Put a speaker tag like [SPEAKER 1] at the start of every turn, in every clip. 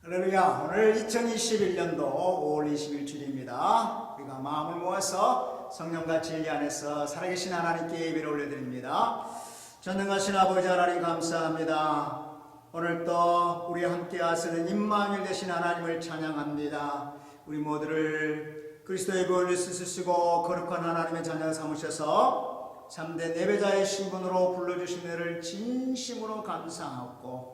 [SPEAKER 1] 할렐루야. 오늘 2021년도 5월 20일 주일입니다. 우리가 마음을 모아서 성령과 진리 안에서 살아계신 하나님께 예배를 올려드립니다. 전능하신 아버지 하나님 감사합니다. 오늘 또 우리와 함께 하시는 임마누엘 되신 하나님을 찬양합니다. 우리 모두를 그리스도의 보혈을 쓰시고 거룩한 하나님의 자녀 삼으셔서 참된 예배자의 신분으로 불러주신 은혜를 진심으로 감사하고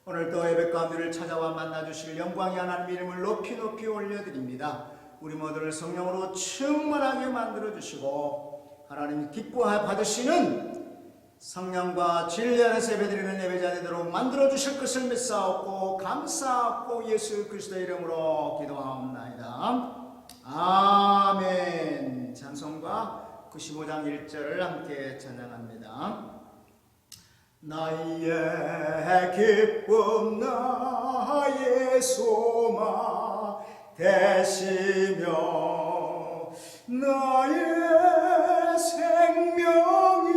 [SPEAKER 1] 오늘도 예배 가운데를 찾아와 만나주실 영광의 하나님 이름을 높이 올려드립니다. 우리 모두를 성령으로 충만하게 만들어주시고 하나님 기뻐 받으시는 성령과 진리 안에서 예배드리는 예배자 되도록 만들어주실 것을 믿사옵고 감사하고 예수 그리스도의 이름으로 기도하옵나이다. 아멘. 찬송가 95장 1절을 함께 찬양합니다. 나의 기쁨 나의 소망 되시며 나의 생명이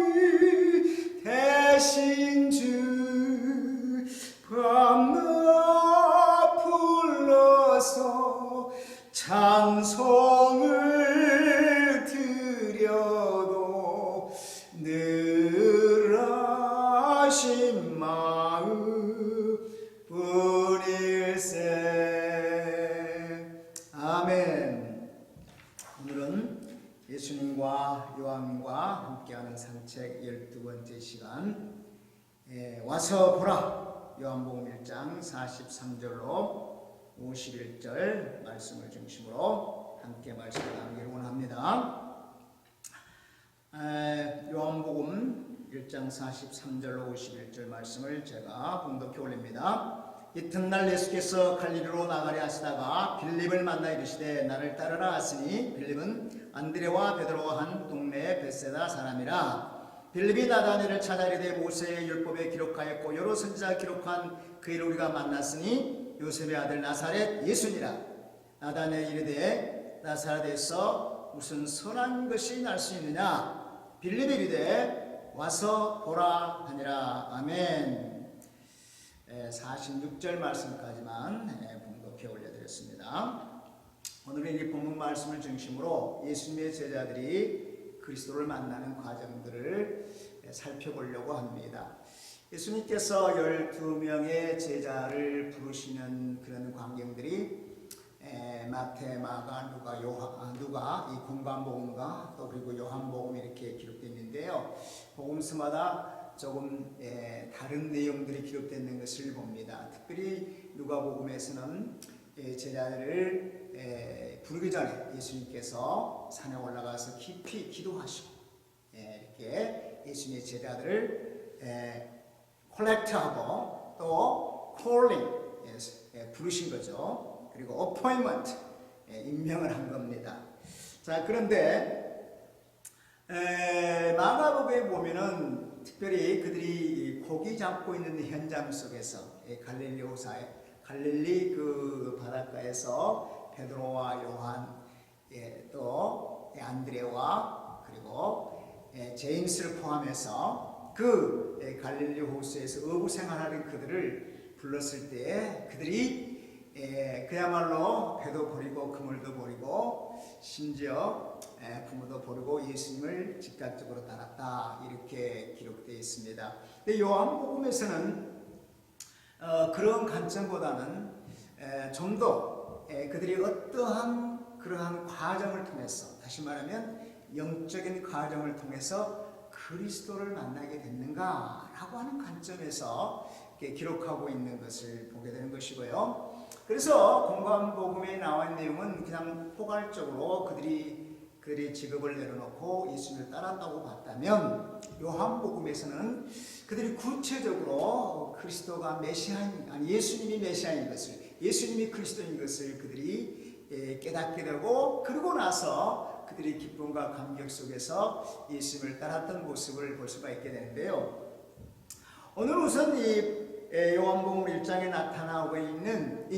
[SPEAKER 1] 되신 주 밤낮 불러서 찬송을 드려도 늘 하신 마음 뿐일세. 아멘. 오늘은 예수님과 요한과 함께하는 산책 12번째 시간 와서 보라 요한복음 1장 43절로 51절 말씀을 중심으로 함께 말씀을 나누기를 원합니다. 요한복음 1장 43절로 51절 말씀을 제가 봉독해 올립니다. 이튿날 예수께서 갈릴리로 나가려 하시다가 빌립을 만나 이르시되 나를 따르라 하시니 빌립은 안드레와 베드로와 한 동네의 벳세다 사람이라. 빌립이 나다나엘을 찾아 이르되 모세의 율법에 기록하였고 여러 선지자가 기록한 그 일을 우리가 만났으니 요셉의 아들 나사렛 예수니라. 나다나엘이 이르되 나사렛에서 무슨 선한 것이 날 수 있느냐. 빌립이 이르되 와서 보라 하니라. 아멘. 46절 말씀까지만 봉독해 올려드렸습니다. 오늘은 이 본문 말씀을 중심으로 예수님의 제자들이 그리스도를 만나는 과정들을 살펴보려고 합니다. 예수님께서 12명의 제자를 부르시는 그런 광경들이 마태, 마가, 누가 이 공관복음과 또 그리고 요한복음 이렇게 기록되어 있는데요. 복음서마다 조금 다른 내용들이 기록되어 있는 것을 봅니다. 특별히 누가복음에서는 제자들을 부르기 전에 예수님께서 산에 올라가서 깊이 기도하시고 이렇게 예수님의 제자들을 콜렉트하고 또 콜링 부르신 거죠. 그리고 appointment 임명을 한 겁니다. 자, 그런데 마가복음에 보면은 특별히 그들이 고기 잡고 있는 현장 속에서 갈릴리 그 바닷가에서 베드로와 요한 또 안드레와 그리고 제임스를 포함해서 그 갈릴리 호수에서 어부 생활하는 그들을 불렀을 때 그들이 그야말로 배도 버리고 그물도 버리고 심지어 부모도 버리고 예수님을 즉각적으로 따랐다 이렇게 기록되어 있습니다. 근데 요한복음에서는 그런 관점보다는 좀 더 그들이 어떠한 그러한 과정을 통해서 다시 말하면 영적인 과정을 통해서 그리스도를 만나게 됐는가라고 하는 관점에서 기록하고 있는 것을 보게 되는 것이고요. 그래서 공관복음에 나와 있는 내용은 그냥 포괄적으로 그들이 직업을 내려놓고 예수님을 따랐다고 봤다면 요한복음에서는 그들이 구체적으로 그리스도가 메시아인 아니 예수님이 메시아인 것을 예수님이 그리스도인 것을 그들이 깨닫게 되고 그러고 나서 그들이 기쁨과 감격 속에서 예수님을 따랐던 모습을 볼 수가 있게 되는데요. 오늘 우선 이 요한복음 1장에 나타나고 있는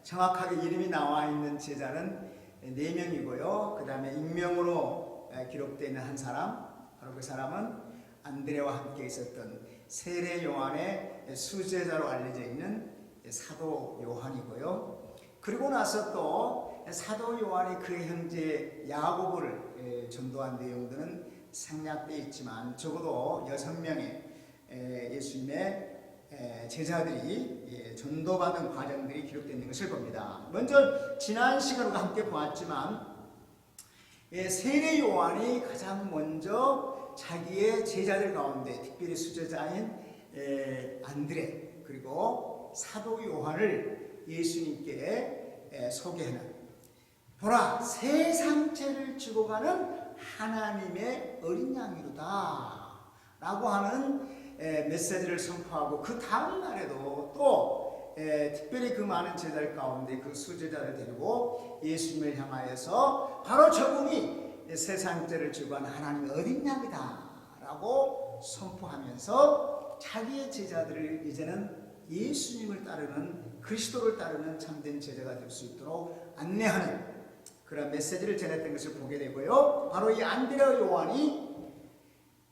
[SPEAKER 1] 정확하게 이름이 나와 있는 제자는 4명이고요. 그 다음에 익명으로 기록되어 있는 한 사람, 바로 그 사람은 안드레와 함께 있었던 세례 요한의 수제자로 알려져 있는 사도 요한이고요. 그리고 나서 또 사도 요한이 그의 형제 야고보를 전도한 내용들은 생략되어 있지만 적어도 6명의 예수님의 제자들이 전도받은 과정들이 기록되어 있는 것을 봅니다. 먼저 지난 시간과 함께 보았지만 세례 요한이 가장 먼저 자기의 제자들 가운데 특별히 수제자인 안드레 그리고 사도 요한을 예수님께 소개하는, 보라 세상죄를 지고 가는 하나님의 어린 양이로다 라고 하는 메시지를 선포하고, 그 다음 날에도 또 특별히 그 많은 제자들 가운데 그 수제자를 데리고 예수님을 향하여서 바로 저분이 세상죄를 지고 가는 하나님의 어린 양이다 라고 선포하면서 자기의 제자들을 이제는 예수님을 따르는, 그리스도를 따르는 참된 제자가 될 수 있도록 안내하는 그런 메시지를 전했던 것을 보게 되고요. 바로 이 안드레 요한이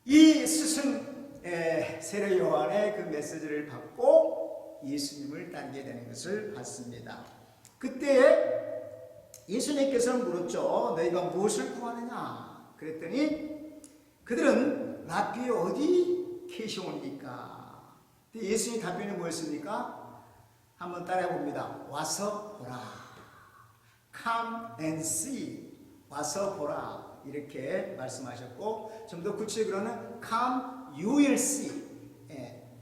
[SPEAKER 1] 이 스승 세례 요한의 그 메시지를 받고 예수님을 따르게 되는 것을 봤습니다. 그때 예수님께서는 물었죠. 너희가 무엇을 구하느냐? 그랬더니 그들은 라삐 어디 계시옵니까? 예수님 답변이 뭐였습니까? 한번 따라해 봅니다. 와서 보라. Come and see. 와서 보라. 이렇게 말씀하셨고, 좀 더 구체적으로는 Come you will see.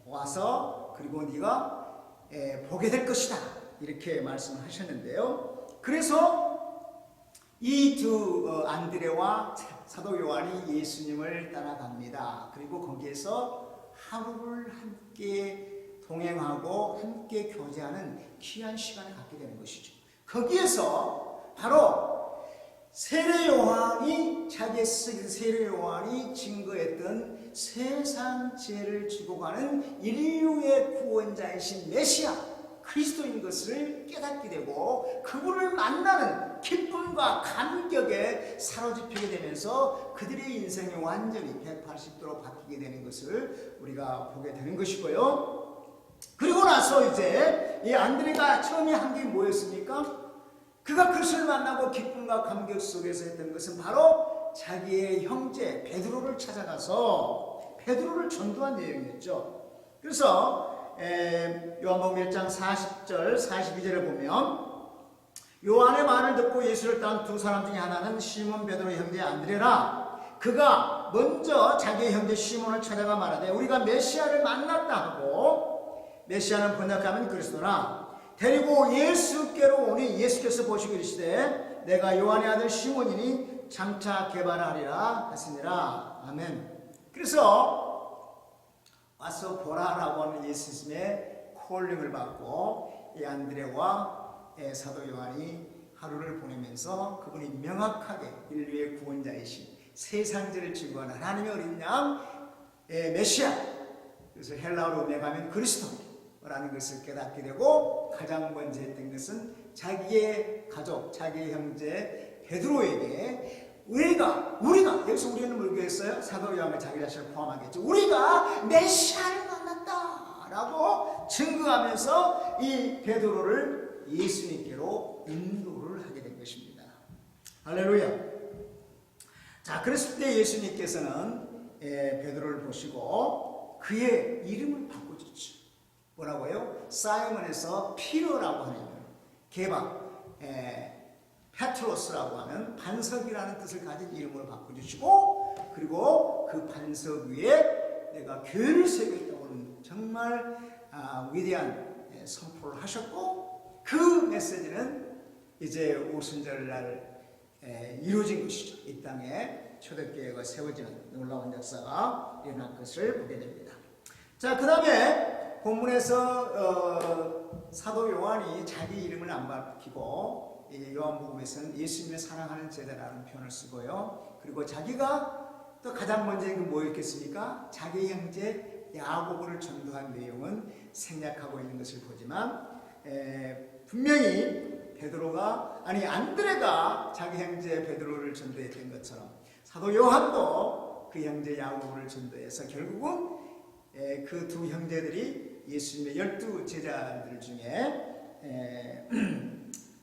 [SPEAKER 1] 와서 그리고 네가 보게 될 것이다. 이렇게 말씀을 하셨는데요. 그래서 이 두 안드레와 사도 요한이 예수님을 따라갑니다. 그리고 거기에서 하루를 함께 동행하고 함께 교제하는 귀한 시간을 갖게 되는 것이죠. 거기에서 바로 세례 요한이 자기의 세례 요한이 증거했던 세상 죄를 지고 가는 인류의 구원자이신 메시아 그리스도인 것을 깨닫게 되고, 그분을 만나는 기쁨과 감격에 사로잡히게 되면서 그들의 인생이 완전히 180도로 바뀌게 되는 것을 우리가 보게 되는 것이고요. 그리고 나서 이제 이 안드레가 처음에 한 게 뭐였습니까? 그가 그것을 만나고 기쁨과 감격 속에서 했던 것은 바로 자기의 형제 베드로를 찾아가서 베드로를 전도한 내용이었죠. 그래서 요한복음 1장 40절 42절을 보면, 요한의 말을 듣고 예수를 따른 두 사람 중에 하나는 시몬 베드로의 형제 안드레라. 그가 먼저 자기의 형제 시몬을 찾아가 말하되 우리가 메시아를 만났다 하고, 메시아는 번역하면 그리스도라. 데리고 예수께로 오니 예수께서 보시고 이르시되 내가 요한의 아들 시몬이니 장차 개발하리라 하시니라. 아멘. 그래서 와서 보라라고 하는 예수님의 콜링을 받고 이 안드레와 사도 요한이 하루를 보내면서 그분이 명확하게 인류의 구원자이신 세상죄를 지고 가는 하나님의 어린 양 메시아, 그래서 헬라어로 오메가면 그리스도라는 것을 깨닫게 되고, 가장 먼저 했던 것은 자기의 가족, 자기의 형제 베드로에게 우리가 여기서 우리는 뭐겠어요? 사도 요한을 자기 자신을 포함하겠죠. 우리가 메시아를 만났다라고 증거하면서 이 베드로를 예수님께로 인도를 하게 된 것입니다. 할렐루야. 자, 그랬을 때 예수님께서는 베드로를 보시고 그의 이름을 바꿔줬죠. 뭐라고요? 사이먼에서 피러라고 하는 개박, 페트로스라고 하는 반석이라는 뜻을 가진 이름으로 바꿔주시고, 그리고 그 반석 위에 내가 교회를 세우겠다고 하는 정말 위대한 선포를 하셨고, 그 메시지는 이제 오순절날 이루어진 것이죠. 이 땅에 초대교회가 세워지는 놀라운 역사가 일어난 것을 보게 됩니다. 자, 그 다음에 본문에서 사도 요한이 자기 이름을 안 밝히고 요한복음에서는 예수님을 사랑하는 제자라는 표현을 쓰고요. 그리고 자기가 또 가장 먼저 뭐였겠습니까? 자기 형제 야고보를 전도한 내용은 생략하고 있는 것을 보지만, 분명히 안드레가 자기 형제 베드로를 전도했던 것처럼 사도 요한도 그 형제 야고보를 전도해서 결국은 그 두 형제들이 예수님의 12 제자들 중에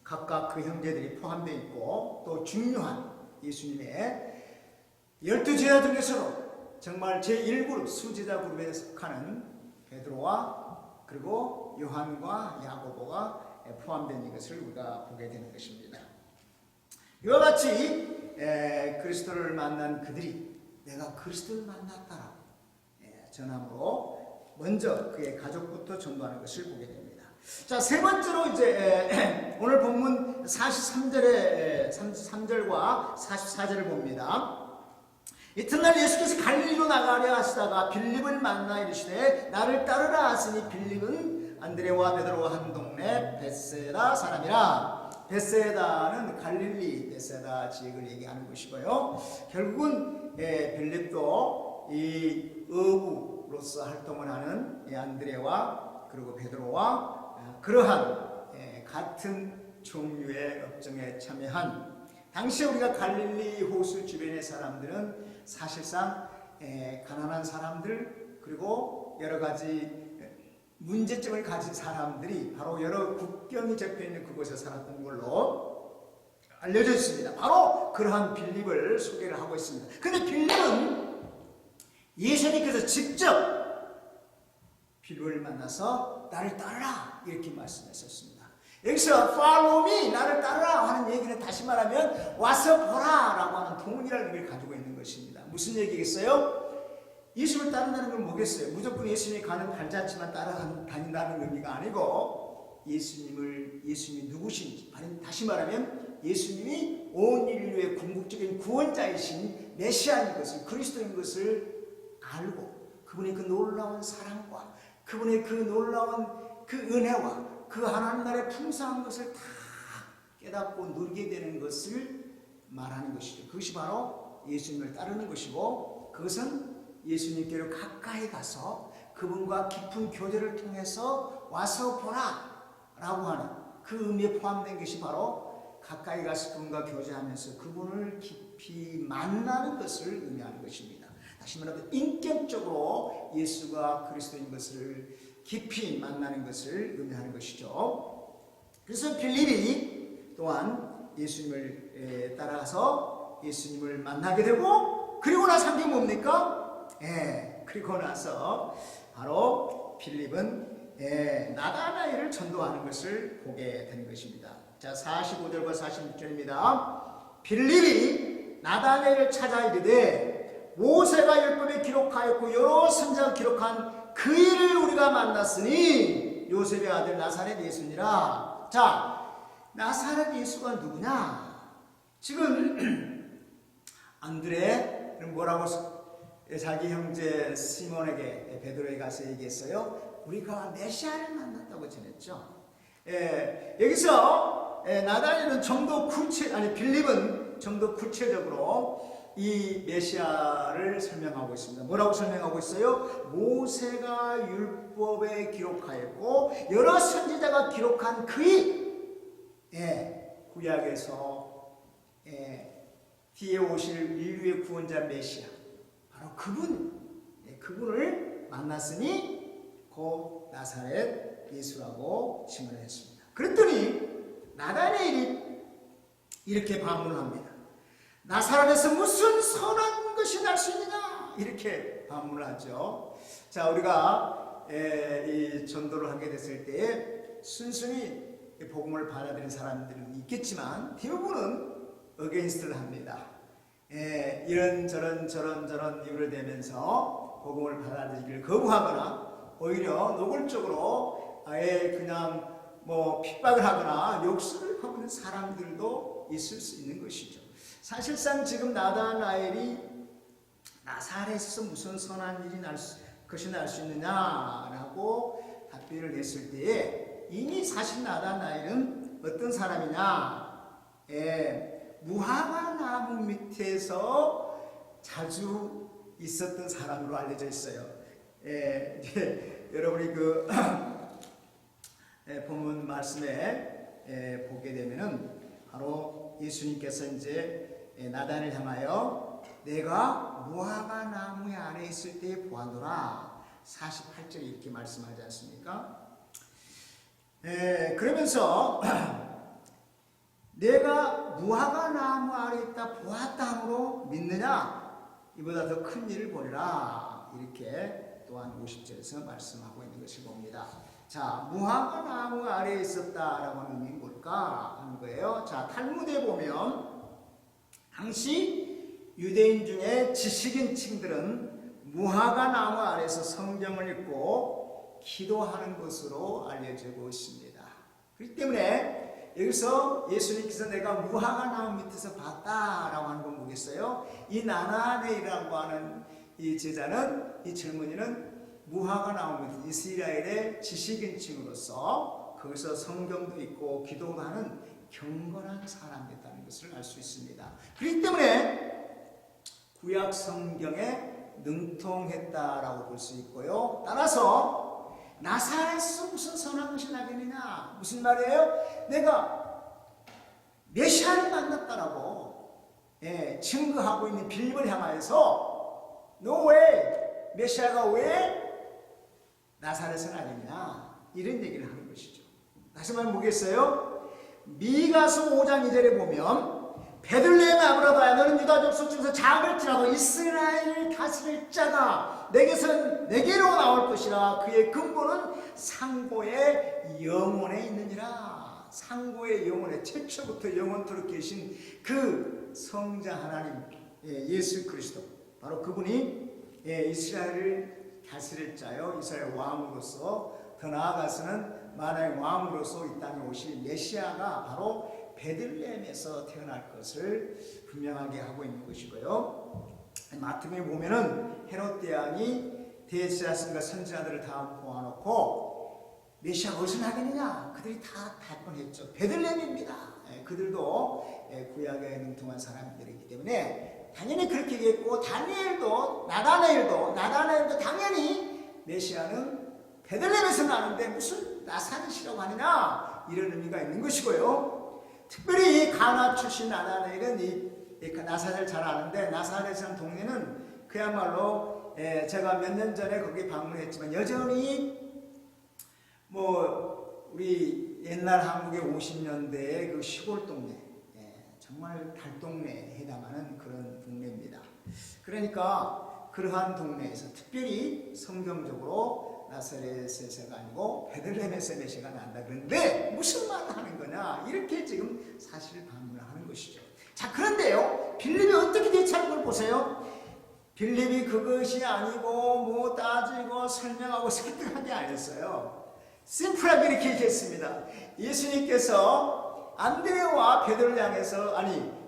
[SPEAKER 1] 각각 그 형제들이 포함되어 있고 또 중요한 예수님의 12 제자 중에서도 정말 제1그룹 수제자 그룹에 속하는 베드로와 그리고 요한과 야고보가 포함된 것을 우리가 보게 되는 것입니다. 이와 같이 그리스도를 만난 그들이 내가 그리스도를 만났다라고 전함으로 먼저 그의 가족부터 전도하는 것을 보게 됩니다. 자, 세 번째로 이제 오늘 본문 33절과 44절을 봅니다. 이튿날 예수께서 갈릴리로 나가려 하시다가 빌립을 만나 이르시되 나를 따르라 하시니 빌립은 안드레와 베드로와 한 동네 벳세다 사람이라. 벳세다는 갈릴리 벳세다 지역을 얘기하는 것이고요. 결국은 빌립도 이 어부로서 활동을 하는 안드레와 그리고 베드로와 그러한 같은 종류의 업종에 참여한 당시 우리가 갈릴리 호수 주변의 사람들은 사실상 가난한 사람들 그리고 여러 가지 문제점을 가진 사람들이 바로 여러 국경이 접해있는 그곳에 살았던 걸로 알려져 있습니다. 바로 그러한 빌립을 소개를 하고 있습니다. 그런데 빌립은 예수님께서 직접 빌립을 만나서 나를 따르라 이렇게 말씀하셨습니다. 여기서 follow me, 나를 따르라 하는 얘기는 다시 말하면 와서 보라 라고 하는 동일한 의미를 가지고 있는 것입니다. 무슨 얘기겠어요? 예수를 따른다는 건 뭐겠어요? 무조건 예수님이 가는 발자취만 따라다닌다는 의미가 아니고 예수님이 누구신지, 다시 말하면 예수님이 온 인류의 궁극적인 구원자이신 메시아인 것을, 그리스도인 것을 알고 그분의 그 놀라운 사랑과 그분의 그 놀라운 그 은혜와 그 하나님 나라의 풍성한 것을 다 깨닫고 누리게 되는 것을 말하는 것이죠. 그것이 바로 예수님을 따르는 것이고 그것은 예수님께로 가까이 가서 그분과 깊은 교제를 통해서 와서 보라 라고 하는 그 의미에 포함된 것이 바로 가까이 가서 그분과 교제하면서 그분을 깊이 만나는 것을 의미하는 것입니다. 다시 말하면 인격적으로 예수가 그리스도인 것을 깊이 만나는 것을 의미하는 것이죠. 그래서 빌립이 또한 예수님을 따라가서 예수님을 만나게 되고 그리고 나서 한 게 뭡니까? 그리고 나서 바로 빌립은 나다나엘을 전도하는 것을 보게 되는 것입니다. 자, 45절과 46절입니다. 빌립이 나다나엘을 찾아 이르되 모세가 율법에 기록하였고 여러 선지자가 기록한 그 일을 우리가 만났으니 요셉의 아들 나사렛 예수니라. 자, 나사렛 예수가 누구냐? 지금 안드레는 뭐라고 자기 형제 시몬에게 베드로에 가서 얘기했어요. 우리가 메시아를 만났다고 전했죠. 여기서 나다나엘은 빌립은 좀 더 구체적으로 이 메시아를 설명하고 있습니다. 뭐라고 설명하고 있어요? 모세가 율법에 기록하였고 여러 선지자가 기록한 그의 구약에서 뒤에 오실 인류의 구원자 메시아 바로 그분을 만났으니 곧 나사렛 예수라고 칭을 했습니다. 그랬더니 나다나엘이 이렇게 반문을 합니다. 나사렛에서 무슨 선한 것이 날 수 있느냐? 이렇게 반문을 하죠. 자, 우리가 이 전도를 하게 됐을 때에 순순히 복음을 받아들인 사람들은 있겠지만 대부분은 어게인스트를 합니다. 이런저런 이유를 대면서 복음을 받아들이기를 거부하거나 오히려 노골적으로 아예 그냥 핍박을 하거나 욕설을 하고 있는 사람들도 있을 수 있는 것이죠. 사실상 지금 나다나엘이 나사렛에서 무슨 선한 것이 날 수 있느냐라고 답변을 했을 때에 이미 사실 나다나엘은 어떤 사람이냐? 무화과 나무 밑에서 자주 있었던 사람으로 알려져 있어요. 여러분이 그 본문 말씀에 보게 되면은 바로 예수님께서 이제 나단을 향하여 내가 무화과 나무 안에 있을 때에 보았노라. 48절에 이렇게 말씀하지 않습니까? 그러면서 내가 무화과 나무 아래 있다 보았다 함으로 믿느냐? 이보다 더 큰 일을 보리라. 이렇게 또한 50절에서 말씀하고 있는 것을 봅니다. 자, 무화과 나무 아래에 있었다라고 하는 의미는 뭘까 하는 거예요. 자, 탈무드에 보면 당시 유대인 중에 지식인층들은 무화과 나무 아래에서 성경을 읽고 기도하는 것으로 알려지고 있습니다. 그렇기 때문에 여기서 예수님께서 내가 무화과 나무 밑에서 봤다라고 하는 건 뭐겠어요? 이 나나네이라고 하는 이 제자는, 이 젊은이는 무화과 나무 밑에 이스라엘의 지식인층으로서 거기서 성경도 읽고 기도도 하는 경건한 사람이었다는 것을 알 수 있습니다. 그렇기 때문에 구약 성경에 능통했다라고 볼 수 있고요. 따라서 나사렛에서 무슨 선한 것이 나겠느냐? 무슨 말이에요? 내가 메시아를 만났다라고 증거하고 있는 빌립을 향하여서 너 왜 메시아가 왜 나사렛은 아니냐? 이런 얘기를 하는 것이죠. 다시 말하면 뭐겠어요? 미가서 5장 2절에 보면 베들레헴 아브라다야 너는 유다 족속 중에서 작을지라도 이스라엘을 다스릴 자가 내게로 나올 것이라. 그의 근본은 상고의 영혼에 있느니라. 상고의 영혼에 최초부터 영원토록 계신 그 성자 하나님 예수 그리스도, 바로 그분이 이스라엘을 다스릴 자요, 이스라엘 왕으로서, 더 나아가서는 만화의 왕으로서 이 땅에 오실 메시아가 바로 베들레헴에서 태어날 것을 분명하게 하고 있는 것이고요. 마태복음에 보면은 헤롯 대왕이 대제사장과 선지자들을 다 모아놓고 메시아가 어디서 나겠느냐? 그들이 다 답변했죠. 베들레헴입니다. 그들도 구약에 능통한 사람들이기 때문에 당연히 그렇게 얘기했고, 나다나엘도 당연히 메시아는 베들레헴에서 나는데 무슨 나사렛이라고 하느냐, 이런 의미가 있는 것이고요. 특별히 가나 출신 나다나엘은 이 나사렛을 잘 아는데, 나사렛이라는 동네는 그야말로 제가 몇 년 전에 거기 방문했지만 여전히 우리 옛날 한국의 50년대의 그 시골 동네, 정말 달동네에 해당하는 그런 동네입니다. 그러니까 그러한 동네에서 특별히 성경적으로 나사렛에서가 아니고 베들레헴에서 메시아가 난다. 그런데 무슨 말을 하는 거냐? 이렇게 지금 사실 반문을 하는 것이죠. 자, 그런데요, 빌립이 어떻게 대처하는 걸 보세요. 빌립이 그것이 아니고 따지고 설명하고 설득하게 아니었어요. 심플하게 이렇게 얘기했습니다. 예수님께서 안드레와 베드로를 향해서,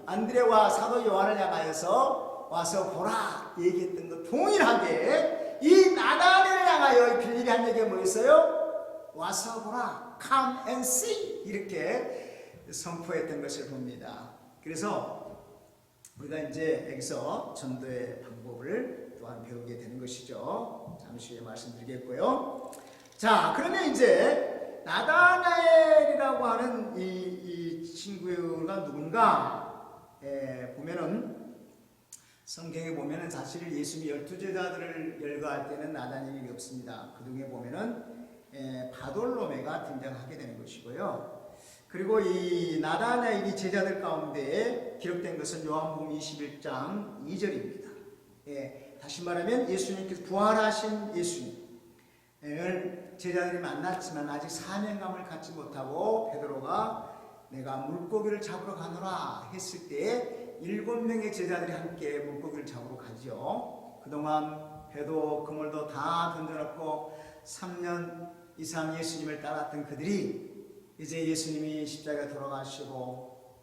[SPEAKER 1] 안드레와 사도 요한을 향하여서 와서 보라 얘기했던 것 동일하게 이 나다나엘을 향하여 빌립이 한 얘기가 뭐였어요? 와서 보라, come and see, 이렇게 선포했던 것을 봅니다. 그래서 우리가 이제 여기서 전도의 방법을 또한 배우게 되는 것이죠. 잠시 후에 말씀드리겠고요. 자, 그러면 이제 나다나엘이라고 하는 이 친구가 누군가 보면은, 성경에 보면은 사실 예수님이 12제자들을 열거할 때는 나다나엘이 없습니다. 그 중에 보면은 바돌로메가 등장하게 되는 것이고요. 그리고 이 나다나엘이 제자들 가운데 기록된 것은 요한복음 21장 2절입니다. 다시 말하면 예수님께서 부활하신 예수님을 제자들이 만났지만 아직 사명감을 갖지 못하고 베드로가 내가 물고기를 잡으러 가노라 했을 때에 7명의 제자들이 함께 물고기를 잡으러 가죠. 그동안 배도 그물도 다 던져놓고 3년 이상 예수님을 따랐던 그들이 이제 예수님이 십자가에 돌아가시고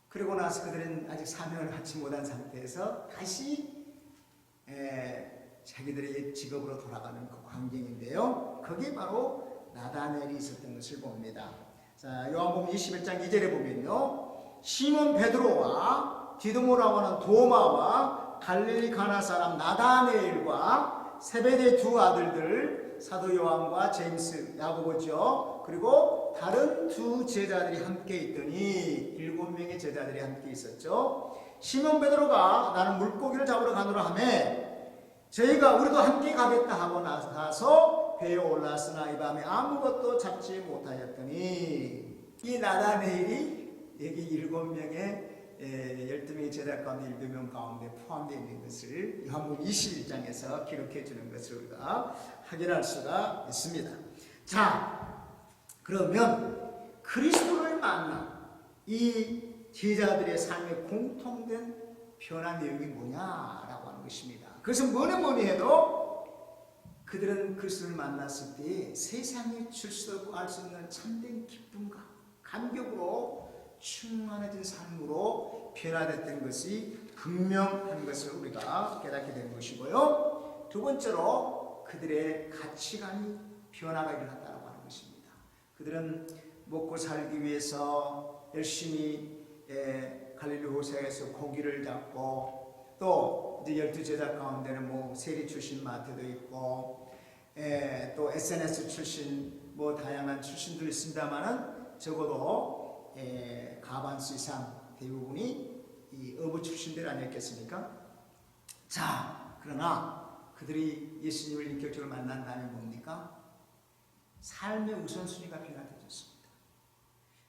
[SPEAKER 1] 그리고 나서 그들은 아직 사명을 갖지 못한 상태에서 다시 자기들의 직업으로 돌아가는 그 광경인데요. 그게 바로 나다나엘이 있었던 것을 봅니다. 자, 요한복음 21장 2절에 보면요, 시몬 베드로와 디도모라고 하는 도마와 갈릴리 가나 사람 나다나엘과 세베대의 두 아들들 사도 요한과 제임스, 야고보죠. 그리고 다른 두 제자들이 함께 있더니 7명의 제자들이 함께 있었죠. 시몬 베드로가 나는 물고기를 잡으러 가노라 하매 우리도 함께 가겠다 하고 나서 배에 올랐으나 이 밤에 아무것도 잡지 못하였더니 이 나다네일이 여기 7명의 12명의 제자 가운데 7명 가운데 포함되어 있는 것을 요한복음 21장에서 기록해 주는 것을 우리가 확인할 수가 있습니다. 자, 그러면 그리스도를 만난 이 제자들의 삶의 공통된 변화 내용이 뭐냐라고 하는 것입니다. 그것은 뭐니 해도 그들은 그리스도를 만났을 때 세상에 줄 수 없고 알 수 없는 참된 기쁨과 감격으로 충만해진 삶으로 변화됐던 것이 분명한 것을 우리가 깨닫게 된 것이고요. 두 번째로 그들의 가치관이 변화가 일어났다고 하는 것입니다. 그들은 먹고 살기 위해서 열심히 갈릴리 호세에서 고기를 잡고 또 이제 12제자 가운데는 뭐 세리 출신 마태도 있고 또 SNS 출신 뭐 다양한 출신도 있습니다만은 적어도 가반수 이상 대부분이 이 어부 출신들 아니었겠습니까? 자, 그러나 그들이 예수님을 인격적으로 만난 다음에 뭡니까? 삶의 우선순위가 변화되었습니다.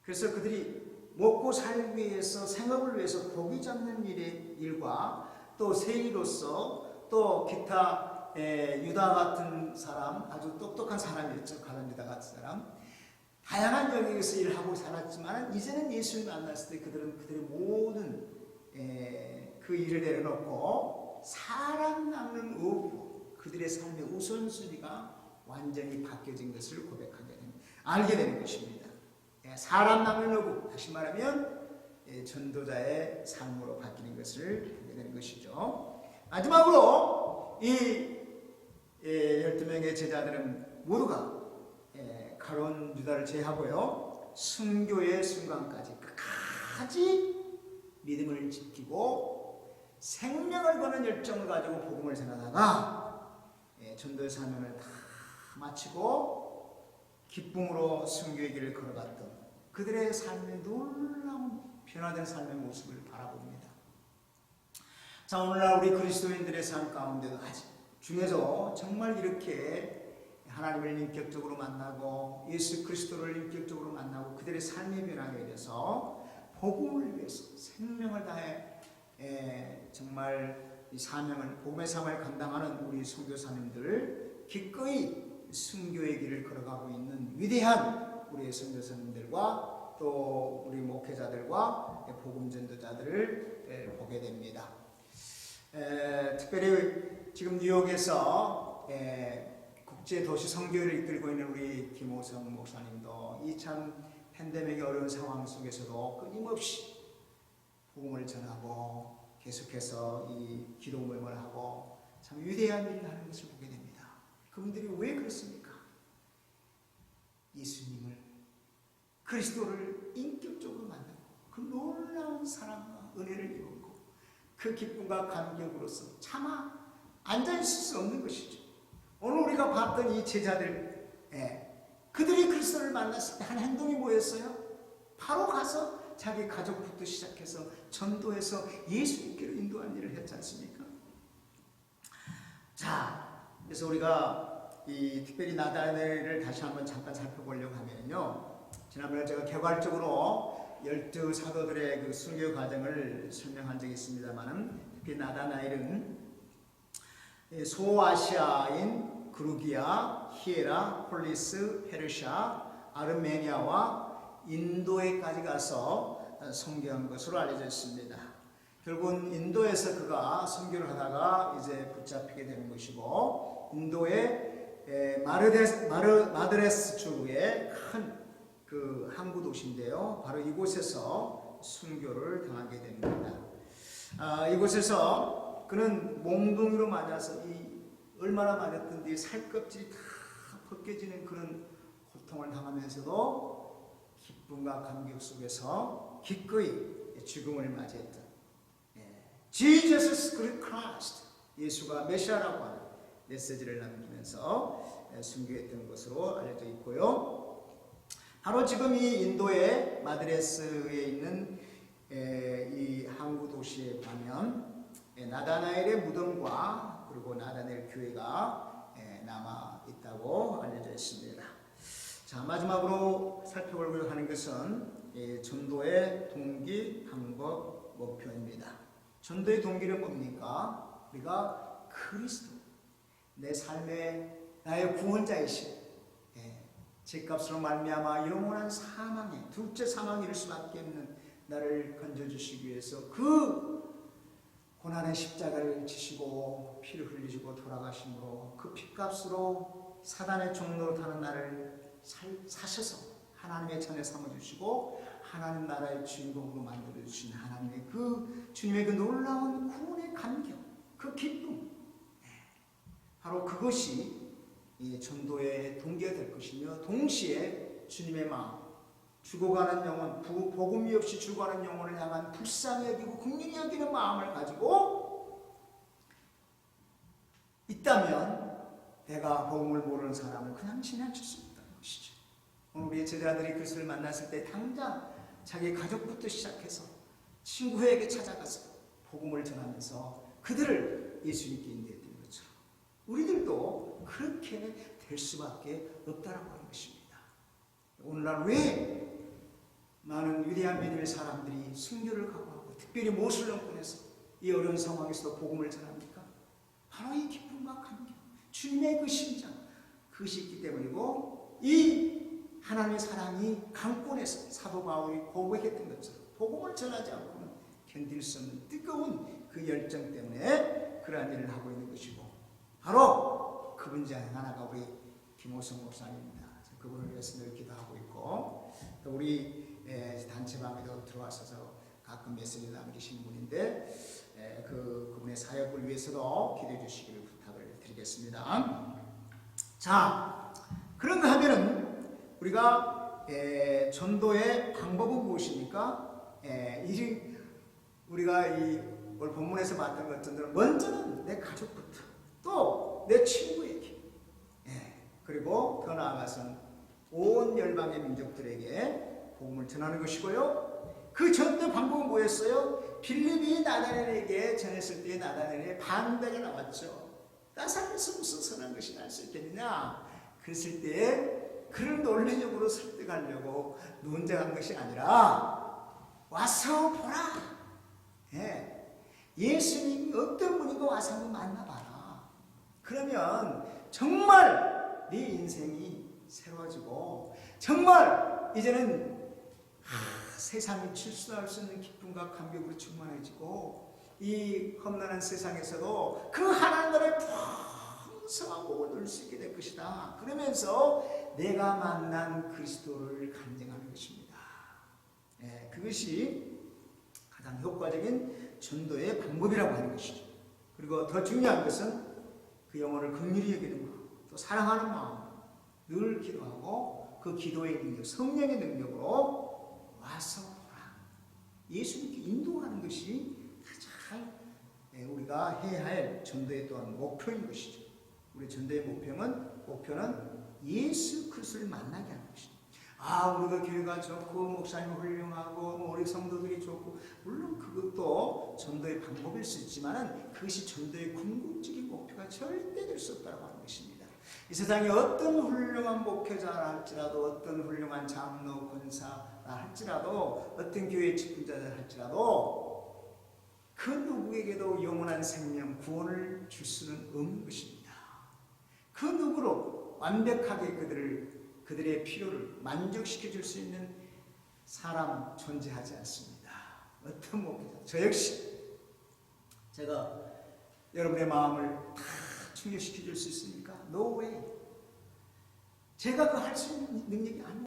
[SPEAKER 1] 그래서 그들이 먹고 살기 위해서 생업을 위해서 고기 잡는 일과 또 세리로서 또 기타 유다 같은 사람, 아주 똑똑한 사람이었죠. 가룟 유다 같은 사람, 다양한 영역에서 일하고 살았지만 이제는 예수를 만났을 때 그들은 그들의 모든 그 일을 내려놓고 사람 남는 업, 그들의 삶의 우선순위가 완전히 바뀌어진 것을 알게 되는 것입니다. 사람 남는 업, 다시 말하면 전도자의 삶으로 바뀌는 것을 보게 되는 것이죠. 마지막으로 이 12명의 제자들은 모두가 가룟 유다를 제하고요, 순교의 순간까지 끝까지 믿음을 지키고 생명을 거는 열정을 가지고 복음을 전하다가 전도의 사명을 다 마치고 기쁨으로 순교의 길을 걸어갔던 그들의 삶의 놀라운 변화된 삶의 모습을 바라봅니다. 자, 오늘날 우리 그리스도인들의 삶 가운데도 중에서 정말 이렇게 하나님을 인격적으로 만나고 예수 그리스도를 인격적으로 만나고 그들의 삶의 변화에 대해서 복음을 위해서 생명을 다해 정말 이 사명을, 복음의 사명을 감당하는 우리 선교사님들, 기꺼이 순교의 길을 걸어가고 있는 위대한 우리의 선교사님들과 또 우리 목회자들과 복음 전도자들을 보게 됩니다. 특별히 지금 뉴욕에서 국제도시 선교회를 이끌고 있는 우리 김호성 목사님도 이 참 팬데믹의 어려운 상황 속에서도 끊임없이 복음을 전하고 계속해서 이 기도 모임을 하고 참 위대한 일을 하는 것을 보게 됩니다. 그분들이 왜 그렇습니까? 예수님을, 그리스도를 인격적으로 만나고 그 놀라운 사랑과 은혜를 입었고 그 기쁨과 감격으로서 차마 앉아있을 수 없는 것이죠. 오늘 우리가 봤던 이 제자들, 그들이 그리스도를 만났을 때 한 행동이 뭐였어요? 바로 가서 자기 가족부터 시작해서 전도해서 예수님께로 인도하는 일을 했지 않습니까? 자, 그래서 우리가 이 특별히 나다네를 다시 한번 잠깐 살펴보려고 하면요, 지난번에 제가 개괄적으로 12사도들의 그 순교 과정을 설명한 적이 있습니다만은, 특히 나다나엘은 소아시아인 그루기아, 히에라, 폴리스, 페르시아, 아르메니아와 인도에까지 가서 선교한 것으로 알려져 있습니다. 결국은 인도에서 그가 선교를 하다가 이제 붙잡히게 되는 것이고, 인도의 마드레스 주의 큰 그 항구 도시인데요, 바로 이곳에서 순교를 당하게 됩니다. 이곳에서 그는 몽둥이로 맞아서 얼마나 맞았던지 살껍질이 다 벗겨지는 그런 고통을 당하면서도 기쁨과 감격 속에서 기꺼이 죽음을 맞이했던 Jesus Christ, 예수가 메시아라고 하는 메시지를 남기면서 순교했던 것으로 알려져 있고요. 바로 지금 이 인도의 마드레스에 있는 이 항구 도시에 가면 나다나엘의 무덤과 그리고 나다나엘 교회가 남아 있다고 알려져 있습니다. 자, 마지막으로 살펴보려고 하는 것은 전도의 동기, 방법, 목표입니다. 전도의 동기는 뭡니까? 우리가 그리스도, 내 삶의 나의 구원자이신 죄값으로 말미암아 영원한 사망에, 둘째 사망에 이를 수밖에 없는 나를 건져주시기 위해서 그 고난의 십자가를 지시고 피를 흘리시고 돌아가심으로 그 피값으로 사단의 종로로 타는 나를 사셔서 하나님의 자녀 삼아주시고 하나님 나라의 주인공으로 만들어주신 하나님의 그 주님의 그 놀라운 구원의 감격, 그 기쁨, 바로 그것이 이 전도의 동기가 될 것이며, 동시에 주님의 마음, 죽어가는 영혼, 복음이 없이 죽어가는 영혼을 향한 불쌍히 여기고 긍휼히 여기는 마음을 가지고 있다면 내가 복음을 모르는 사람을 그냥 지나칠 수 있다는 것이죠. 오늘 우리 제자들이 그것을 만났을 때 당장 자기 가족부터 시작해서 친구에게 찾아가서 복음을 전하면서 그들을 예수님께 인도했던 것처럼 우리들도 그렇게 될 수밖에 없다라고 하는 것입니다. 오늘날 왜 많은 위대한 믿음의 사람들이 순교를 각오하고 특별히 모슬렘권에서 이 어려운 상황에서도 복음을 전합니까? 바로 이 기쁨과 감격, 주님의 그 심장, 그것이 있기 때문이고, 이 하나님의 사랑이 강권에서 사도 바울이 고백했던 것처럼 복음을 전하지 않고는 견딜 수 없는 뜨거운 그 열정 때문에 그러한 일을 하고 있는 것이고, 바로 그분 중에 하나가 우리 김호성 목사님입니다. 그분을 위해서 늘 기도하고 있고, 또 우리 단체방에도 들어와서 가끔 메시지 남기시는 분인데, 그분의 사역을 위해서도 기도해 주시기를 부탁을 드리겠습니다. 자, 그런가 하면은 우리가 전도의 방법은 무엇입니까? 우리가 오늘 본문에서 봤던 것처럼 먼저는 내 가족부터, 또 내 친구에게, 그리고 더 나아가서는 온 열방의 민족들에게 복음을 전하는 것이고요. 그 전도 방법은 뭐였어요? 빌립이 나다나엘에게 전했을 때 나다나엘의 반대가 나왔죠. 나사렛에서 무슨 선한 것이 날 수 있겠느냐? 그랬을 때 그를 논리적으로 설득하려고 논쟁한 것이 아니라 와서 보라. 예수님이 어떤 분이고 와서 한번 만나봐라. 그러면 정말 네 인생이 새로워지고 정말 이제는 세상이 출소할 수 있는 기쁨과 감격으로 충만해지고 이 험난한 세상에서도 그 하나님 나라의 풍성한 복을 누릴 수 있게 될 것이다. 그러면서 내가 만난 그리스도를 간증하는 것입니다. 그것이 가장 효과적인 전도의 방법이라고 하는 것이죠. 그리고 더 중요한 것은 그 영혼을 긍휼히 여기는 마음, 또 사랑하는 마음, 늘 기도하고 그 기도의 능력, 성령의 능력으로 와서 보라. 예수님께 인도하는 것이 가장 우리가 해야 할 전도의 또한 목표인 것이죠. 우리 전도의 목표는 예수 그리스도를 만나게 하는 것입니다. 우리가 교회가 좋고 목사님 훌륭하고 우리 성도들이 좋고, 물론 그것도 전도의 방법일 수 있지만 그것이 전도의 궁극적인 목표가 절대 될 수 없다고 하는 것입니다. 이 세상에 어떤 훌륭한 목회자라 할지라도, 어떤 훌륭한 장로, 권사라 할지라도, 어떤 교회 직분자들 할지라도 그 누구에게도 영원한 생명, 구원을 줄 수는 없는 것입니다. 그 누구로 완벽하게 그들의 필요를 만족시켜 줄 수 있는 사람 존재하지 않습니다. 어떤 목회자, 저 역시 제가 여러분의 마음을 다 충족시켜 줄 수 있습니까? No way. 제가 그 할 수 있는 능력이 아니고,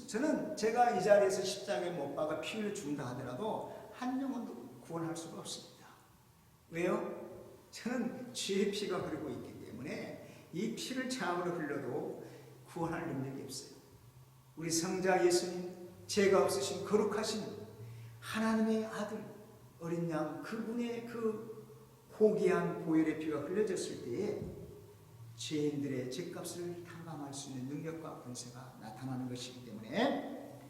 [SPEAKER 1] 저는 제가 이 자리에서 십자가에 못 박아 피를 준다 하더라도 한 영혼도 구원할 수가 없습니다. 왜요? 저는 죄의 피가 흐르고 있기 때문에 이 피를 자으로 흘려도 구원할 능력이 없어요. 우리 성자 예수님, 죄가 없으신 거룩하신 하나님의 아들 어린 양, 그분의 그 고귀한 보혈의 피가 흘려졌을 때에 죄인들의 죄값을 탕감할 수 있는 능력과 권세가 나타나는 것이기 때문에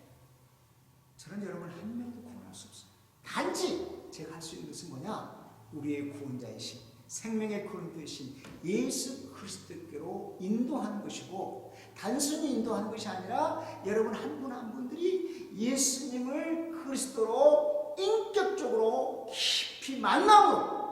[SPEAKER 1] 저는 여러분 한 명도 구원할 수 없어요. 단지 제가 할 수 있는 것은 뭐냐? 우리의 구원자이신 생명의 그리스도이신 예수 그리스도께로 인도하는 것이고, 단순히 인도하는 것이 아니라 여러분 한 분 한 분들이 예수님을 그리스도로 인격적으로 깊이 만남으로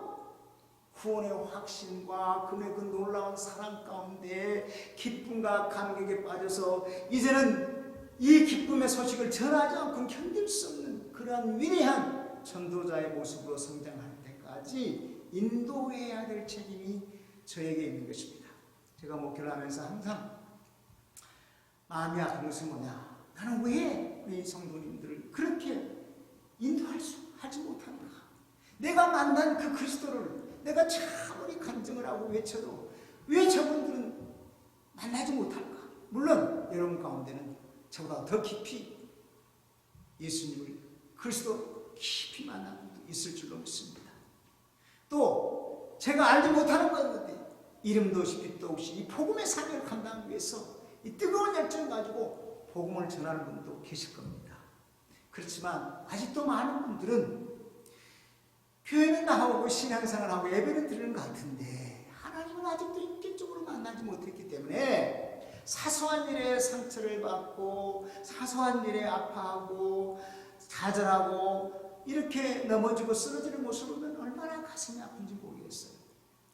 [SPEAKER 1] 구원의 확신과 그의 그 놀라운 사랑 가운데 기쁨과 감격에 빠져서 이제는 이 기쁨의 소식을 전하지 않고는 견딜 수 없는 그러한 위대한 전도자의 모습으로 성장할 때까지 인도해야 될 책임이 저에게 있는 것입니다. 제가 목회를 하면서 항상 마음이 아픈 것은 뭐냐, 나는 왜 우리 성도님들을 그렇게 하지 못하는가? 내가 만난 그 그리스도를 내가 참으리 간증을 하고 외쳐도 왜 저분들은 만나지 못할까? 물론 여러분 가운데는 저보다 더 깊이 예수님을 그리스도 깊이 만난 분도 있을 줄로 믿습니다. 또 제가 알지 못하는 건데 이름도 없이 빛도 없이 이 복음의 사명을 감당하기 위해서 이 뜨거운 열정을 가지고 복음을 전하는 분도 계실 겁니다. 그렇지만 아직도 많은 분들은 교회는 나오고 신앙생활을 하고 예배는 드리는 것 같은데 하나님은 아직도 인격적으로 만나지 못했기 때문에 사소한 일에 상처를 받고 사소한 일에 아파하고 좌절하고 이렇게 넘어지고 쓰러지는 모습을 보면 얼마나 가슴이 아픈지 모르겠어요.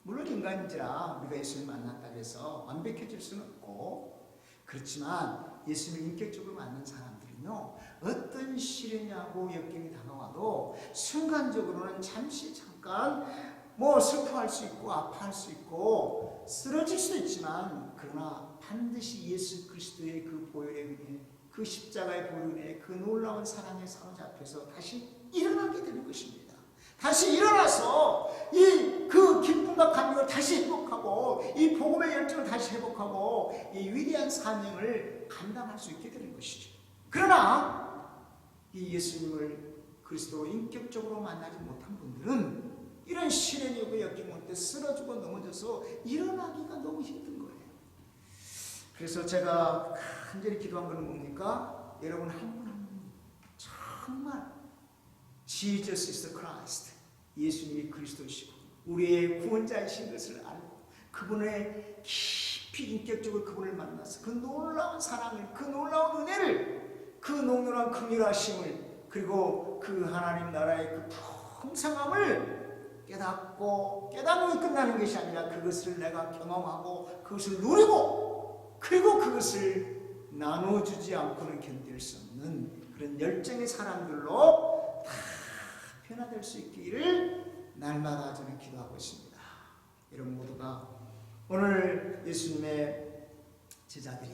[SPEAKER 1] 물론 인간인지라 우리가 예수님을 만났다고 해서 완벽해질 수는 없고, 그렇지만 예수님을 인격적으로 만난 사람들은요, 어떤 시련하고 역경이 다가와도 순간적으로는 잠깐 슬퍼할 수 있고 아파할 수 있고 쓰러질 수도 있지만, 그러나 반드시 예수 그리스도의 그 보혈의 은혜, 그 십자가의 보혈의 은혜, 그 놀라운 사랑에 사로잡혀서 다시 일어나게 되는 것입니다. 다시 일어나서 그 기쁨과 감격을 다시 회복하고 이 복음의 열정을 다시 회복하고 이 위대한 사명을 감당할 수 있게 되는 것이죠. 그러나 이 예수님을 그리스도로 인격적으로 만나지 못한 분들은 이런 시련이 오고 역경이 올 때 쓰러지고 넘어져서 일어나기가 너무 힘든 거예요. 그래서 제가 간절히 기도한 것은 뭡니까? 여러분 한 분 한 분 정말 Jesus is the Christ, 예수님이 그리스도시고 우리의 구원자이신 것을 알고 그분의 깊이 인격적으로 그분을 만나서 그 놀라운 사랑을, 그 놀라운 은혜를, 그 농후한 긍휼하심을, 그리고 그 하나님 나라의 그 풍성함을 깨닫고, 깨닫는 게 끝나는 것이 아니라 그것을 내가 경험하고 그것을 누리고 그리고 그것을 나눠주지 않고는 견딜 수 없는 그런 열정의 사람들로 다 변화될 수 있기를 날마다 저는 기도하고 있습니다. 여러분 모두가 오늘 예수님의 제자들이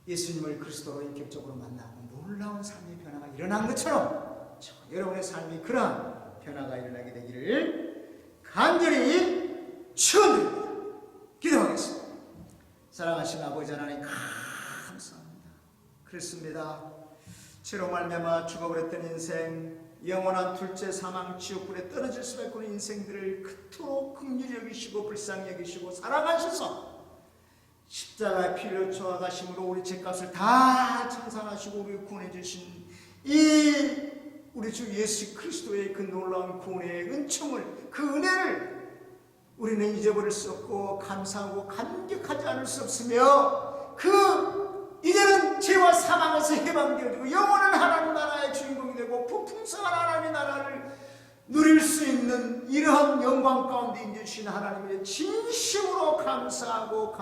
[SPEAKER 1] 예수님을 그리스도로 인격적으로 만나고 놀라운 삶의 변화가 일어난 것처럼 여러분의 삶이 그러한 변화가 일어나게 되기를 간절히 축원드립니다. 기도하겠습니다. 사랑하신 아버지 하나님 감사합니다. 그렇습니다. 죄로 말미암아 죽어버렸던 인생, 영원한 둘째 사망 지옥불에 떨어질 수밖에 없는 인생들을 그토록 긍휼히 여기시고 불쌍히 여기시고 사랑하셔서 십자가의 피를 쪼아가심으로 우리 죄값을 다 청산하시고 우리를 구원해 주신 이 우리 주 예수 그리스도의 그 놀라운 구원의 은총을, 그 은혜를 우리는 잊어버릴 수 없고 감사하고 감격하지 않을 수 없으며, 이제는 죄와 사망에서 해방되어지고 영원한 하나님 나라의 주인공이 되고 풍성한 하나님의 나라를 누릴 수 있는 이러한 영광 가운데 인주신 하나님의 진심으로 감사하고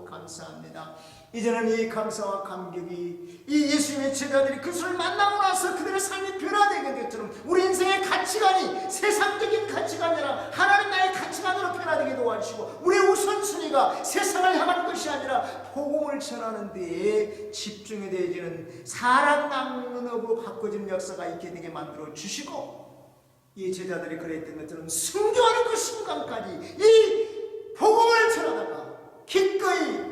[SPEAKER 1] 감사합니다. 이제는 이 감사와 감격이 이 예수님의 제자들이 그것을 만나고 나서 그들의 삶이 변화되게 된 것처럼 우리 인생의 가치관이 세상적인 가치관이 아니라 하나님 나라의 가치관으로 변화되게 도와주시고, 우리의 우선순위가 세상을 향하는 것이 아니라 복음을 전하는 데에 집중이 되어지는 사랑 낭만으로 바꿔지는 역사가 있게 되게 만들어 주시고, 이 제자들이 그랬던 것처럼 순교하는 그 순간까지 이 복음을 전하다가 기꺼이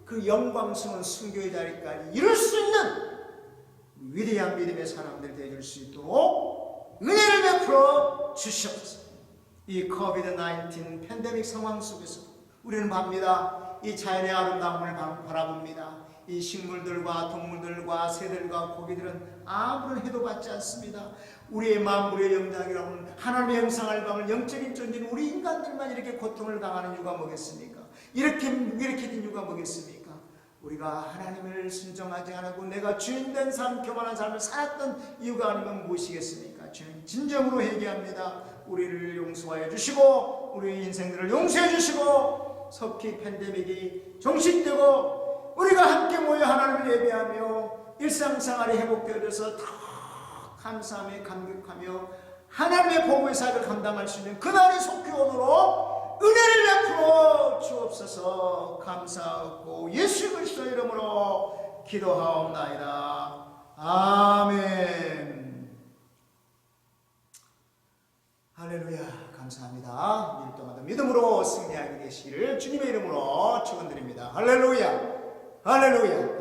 [SPEAKER 1] 그 영광스러운 순교의 자리까지 이룰 수 있는 위대한 믿음의 사람들 되어줄 수 있도록 은혜를 베풀어 주시옵소서. 이 코비드-19 팬데믹 상황 속에서 우리는 봅니다. 이 자연의 아름다움을 바라봅니다. 이 식물들과 동물들과 새들과 고기들은 아무런 해도 받지 않습니다. 우리의 만물의 영장이라고는 하나님의 형상을 받은 영적인 존재인 우리 인간들만 이렇게 고통을 당하는 이유가 뭐겠습니까? 이렇게 된 이유가 뭐겠습니까? 우리가 하나님을 순종하지 않고 내가 주인된 삶, 교만한 삶을 살았던 이유가 아니면 무엇이겠습니까? 주님 진정으로 회개합니다. 우리를 용서하여 주시고 우리 인생들을 용서해 주시고 속히 팬데믹이 종식되고 우리가 함께 모여 하나님을 예배하며 일상생활이 회복되어져서 더 감사하며 감격하며 하나님의 복음의 사역을 감당할 수 있는 그날이 속히 오므로 은혜를 베풀어 주옵소서. 감사하고 예수 그리스도 이름으로 기도하옵나이다. 아멘. 할렐루야. 감사합니다. 일동하다 믿음으로 승리하게 되시기를 주님의 이름으로 축원드립니다. 할렐루야. 할렐루야.